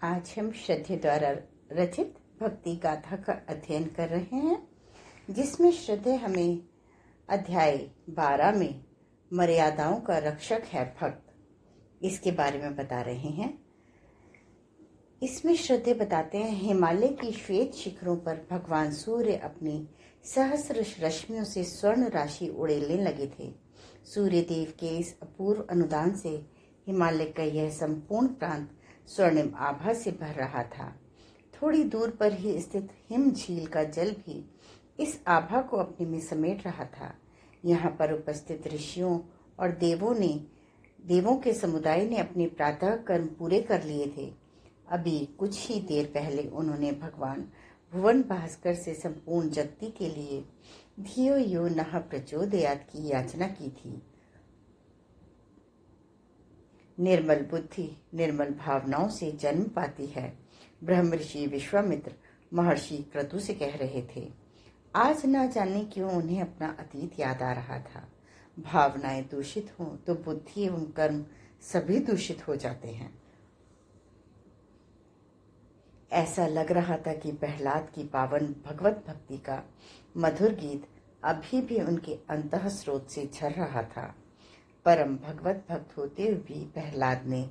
आज हम श्रद्धे द्वारा रचित भक्ति गाथा का अध्ययन कर रहे हैं, जिसमें श्रद्धे हमें अध्याय 12 में मर्यादाओं का रक्षक है भक्त, इसके बारे में बता रहे हैं। इसमें श्रद्धे बताते हैं, हिमालय की श्वेत शिखरों पर भगवान सूर्य अपनी सहस्र रश्मियों से स्वर्ण राशि उड़ेलने लगे थे। सूर्य देव के इस अपूर्व अनुदान से हिमालय का यह संपूर्ण प्रांत स्वर्णिम आभा से भर रहा था। थोड़ी दूर पर ही स्थित हिम झील का जल भी इस आभा को अपने में समेट रहा था। यहाँ पर उपस्थित ऋषियों और देवों के समुदाय ने अपने प्रातः कर्म पूरे कर लिए थे। अभी कुछ ही देर पहले उन्होंने भगवान भुवन भास्कर से संपूर्ण जगति के लिए धियो यो नः प्रचोदयात् की याचना की थी। निर्मल बुद्धि निर्मल भावनाओं से जन्म पाती है, ब्रह्म ऋषि विश्वामित्र महर्षि क्रतु से कह रहे थे। आज न जाने क्यों उन्हें अपना अतीत याद आ रहा था। भावनाएं दूषित हों तो बुद्धि एवं कर्म सभी दूषित हो जाते हैं। ऐसा लग रहा था कि प्रहलाद की पावन भगवत भक्ति का मधुर गीत अभी भी उनके अंतः स्रोत से झर रहा था। परम भगवत भक्त होते हुए भी प्रहलाद ने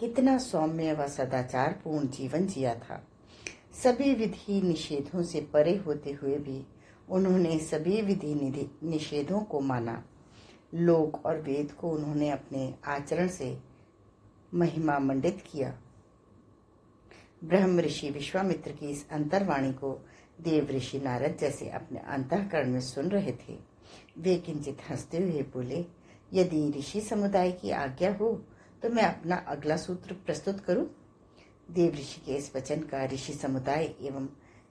कितना सौम्य व सदाचार पूर्ण जीवन जिया था। सभी विधि निषेधों से परे होते हुए भी उन्होंने सभी विधि निषेधों को माना। लोक और वेद को उन्होंने अपने आचरण से महिमा मंडित किया। ब्रह्म ऋषि विश्वामित्र की इस अंतर्वाणी को देव ऋषि नारद जैसे अपने अंतःकरण में सुन रहे थे। वे किंचित हंसते हुए बोले, यदि ऋषि समुदाय की आज्ञा हो तो मैं अपना अगला सूत्र प्रस्तुत करूं। देव ऋषि के इस वचन का ऋषि समुदाय एवं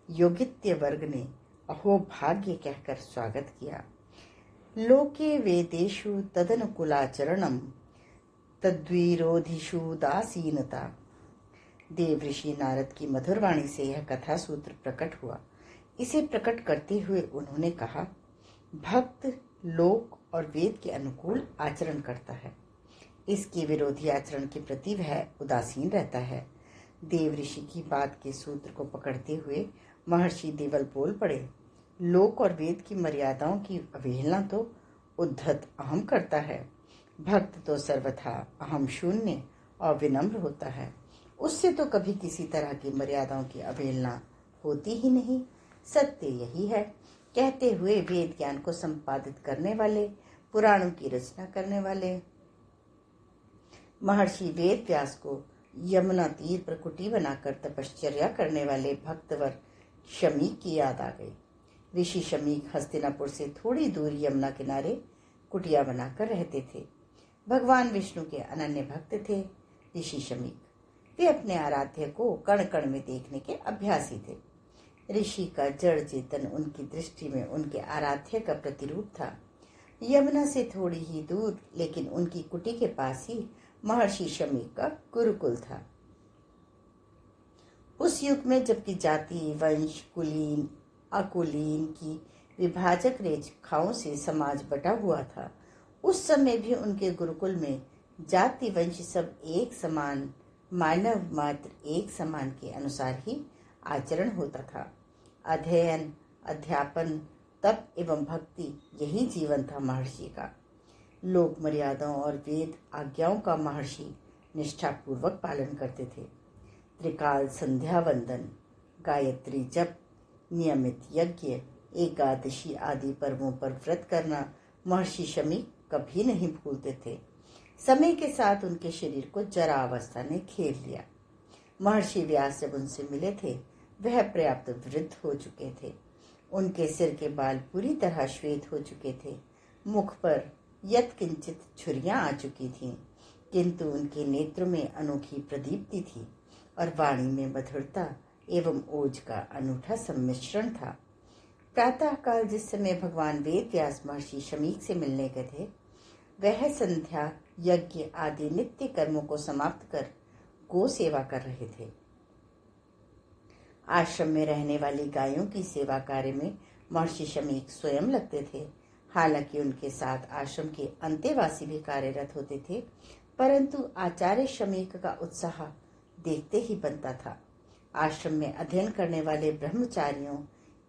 योगित्य वर्ग ने अहो भाग्य कहकर स्वागत किया। लोके वेदेषु तदनुकूलाचरणम तद्विरोधिषु दासीनता। देव ऋषि नारद की मधुर वाणी से यह कथा सूत्र प्रकट हुआ। इसे प्रकट करते हुए उन्होंने कहा, भक्त लोक और वेद के अनुकूल आचरण करता है, इसके विरोधी आचरण के प्रति वह उदासीन रहता है। देव ऋषि की बात के सूत्र को पकड़ते हुए महर्षि देवल बोल पड़े, लोक और वेद की मर्यादाओं की अवहेलना तो उद्धत अहम करता है। भक्त तो सर्वथा अहम शून्य और विनम्र होता है, उससे तो कभी किसी तरह की मर्यादाओं की अवहेलना होती ही नहीं। सत्य यही है। कहते हुए वेद ज्ञान को संपादित करने वाले, पुराणों की रचना करने वाले महर्षि वेद व्यास को यमुना तीर पर कुटी बनाकर तपश्चर्या करने वाले भक्तवर शमीक की याद आ गई। ऋषि शमीक हस्तिनापुर से थोड़ी दूर यमुना किनारे कुटिया बनाकर रहते थे। भगवान विष्णु के अनन्य भक्त थे ऋषि शमीक। वे अपने आराध्य को कण कण में देखने के अभ्यासी थे। ऋषि का जड़ चेतन उनकी दृष्टि में उनके आराध्य का प्रतिरूप था। यमुना से थोड़ी ही दूर लेकिन उनकी कुटी के पास ही महर्षि शमीक का गुरुकुल था। उस युग में जबकि जाति वंश कुलीन अकुलीन की विभाजक रेखाओं से समाज बटा हुआ था, उस समय भी उनके गुरुकुल में जाति वंश सब एक समान, मानव मात्र एक समान के अनुसार ही आचरण होता था। अध्ययन अध्यापन तप एवं भक्ति यही जीवन था महर्षि का। लोक मर्यादाओं और वेद आज्ञाओं का महर्षि निष्ठापूर्वक पालन करते थे। त्रिकाल संध्या वंदन, गायत्री जप, नियमित यज्ञ, एकादशी आदि पर्वों पर व्रत करना महर्षि शमीक कभी नहीं भूलते थे। समय के साथ उनके शरीर को जरा अवस्था ने घेर लिया। महर्षि व्यास जब उनसे मिले थे वह पर्याप्त वृद्ध हो चुके थे। उनके सिर के बाल पूरी तरह श्वेत हो चुके थे। मुख पर यत्किंचित झुर्रियां आ चुकी थीं, किंतु उनके नेत्रों में अनोखी प्रदीप्ति थी और वाणी में मधुरता एवं ओज का अनूठा सम्मिश्रण था। प्रातः काल जिस समय भगवान वेद व्यास महर्षि शमीक से मिलने गए थे, वह संध्या यज्ञ आदि नित्य कर्मों को समाप्त कर गो सेवा कर रहे थे। आश्रम में रहने वाली गायों की सेवा कार्य में महर्षि शमीक स्वयं लगते थे। हालांकि उनके साथ आश्रम के अंतेवासी भी कार्यरत होते थे, परंतु आचार्य शमीक का उत्साह देखते ही बनता था। आश्रम में अध्ययन करने वाले ब्रह्मचारियों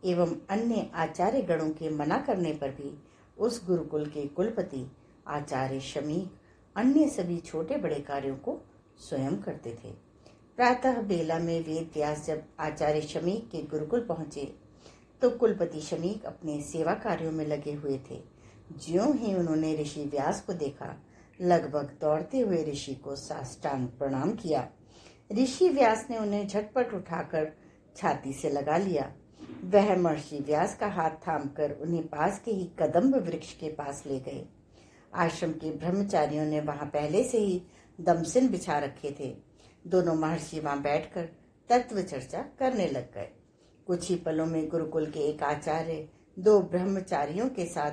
एवं अन्य आचार्य गणों के मना करने पर भी उस गुरुकुल के कुलपति आचार्य शमीक अन्य सभी छोटे बड़े कार्यों को स्वयं करते थे। प्रातः बेला में वेद व्यास जब आचार्य शमीक के गुरुकुल पहुंचे तो कुलपति शमीक अपने सेवा कार्यों में लगे हुए थे। ज्यों ही उन्होंने ऋषि व्यास को देखा, लगभग दौड़ते हुए ऋषि को साष्टांग प्रणाम किया। ऋषि व्यास ने उन्हें झटपट उठाकर छाती से लगा लिया। वह महर्षि व्यास का हाथ थामकर उन्हें पास के ही कदम्ब वृक्ष के पास ले गए। आश्रम के ब्रह्मचारियों ने वहां पहले से ही दमसिन बिछा रखे थे। दोनों महर्षि वहां बैठकर तत्व चर्चा करने लग गए। कुछ ही पलों में गुरुकुल के एक आचार्य दो ब्रह्मचारियों के साथ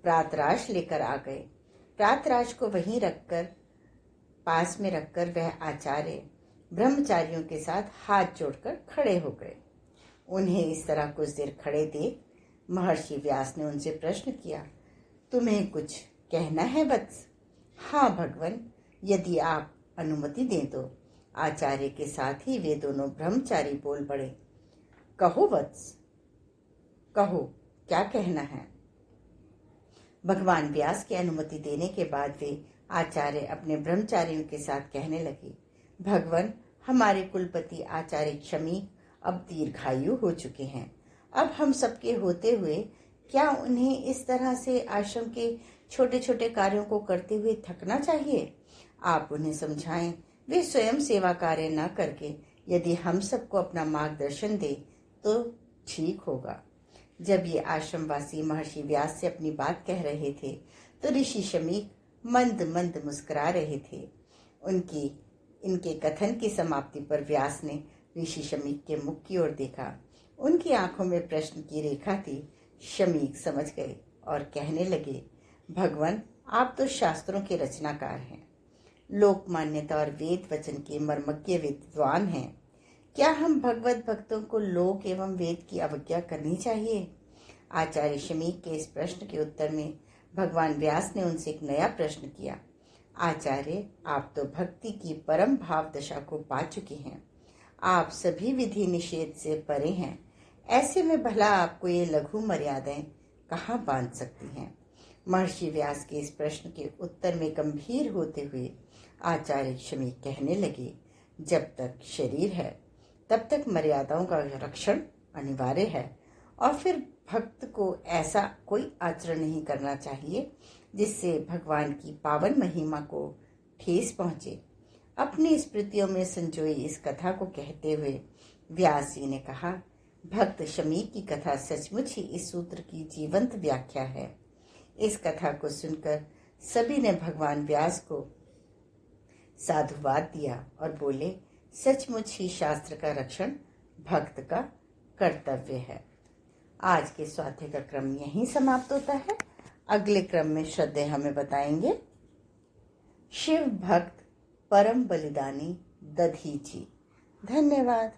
प्रातराश लेकर आ गए। प्रातराश को वहीं पास में रखकर वह आचार्य ब्रह्मचारियों के साथ हाथ जोड़कर खड़े हो गए। उन्हें इस तरह कुछ देर खड़े देख महर्षि व्यास ने उनसे प्रश्न किया, तुम्हें कुछ कहना है वत्स? हाँ भगवन, यदि आप अनुमति दें तो। आचार्य के साथ ही वे दोनों ब्रह्मचारी बोल पड़े, कहो वत्स, कहो, क्या कहना है? भगवान व्यास की अनुमति देने के बाद वे आचार्य अपने ब्रह्मचारियों के साथ कहने लगे, भगवन, हमारे कुलपति आचार्य शमीक अब दीर्घायु हो चुके हैं। अब हम सबके होते हुए क्या उन्हें इस तरह से आश्रम के छोटे छोटे कार्यों को करते हुए थकना चाहिए? आप उन्हें समझाएं। वे स्वयं सेवा कार्य न करके यदि हम सबको अपना मार्गदर्शन दे तो ठीक होगा। जब ये आश्रमवासी महर्षि व्यास से अपनी बात कह रहे थे तो ऋषि शमीक मंद मंद मुस्कुरा रहे थे। इनके कथन की समाप्ति पर व्यास ने ऋषि शमीक के मुख की ओर देखा। उनकी आंखों में प्रश्न की रेखा थी। शमीक समझ गए और कहने लगे, भगवान, आप तो शास्त्रों के रचनाकार हैं, लोक मान्यता और वेद वचन के मर्मज्ञ विद्वान हैं। क्या हम भगवत भक्तों को लोक एवं वेद की अवज्ञा करनी चाहिए? आचार्य शमीक के इस प्रश्न के उत्तर में भगवान व्यास ने उनसे एक नया प्रश्न किया, आचार्य, आप तो भक्ति की परम भाव दशा को पा चुके हैं। आप सभी विधि निषेध से परे हैं। ऐसे में भला आपको ये लघु मर्यादाएं कहाँ बांध सकती हैं? महर्षि व्यास के इस प्रश्न के उत्तर में गंभीर होते हुए आचार्य शमीक कहने लगे, जब तक शरीर है तब तक मर्यादाओं का रक्षण अनिवार्य है, और फिर भक्त को ऐसा कोई आचरण नहीं करना चाहिए जिससे भगवान की पावन महिमा को ठेस पहुंचे। अपनी स्मृतियों में संजोई इस कथा को कहते हुए व्यास जी ने कहा, भक्त शमीक की कथा सचमुच ही इस सूत्र की जीवंत व्याख्या है। इस कथा को सुनकर सभी ने भगवान व्यास को साधुवाद दिया और बोले, सचमुच ही शास्त्र का रक्षण भक्त का कर्तव्य है। आज के स्वाध्याय का क्रम यहीं समाप्त होता है। अगले क्रम में श्रद्धेय हमें बताएंगे शिव भक्त परम बलिदानी दधीची। धन्यवाद।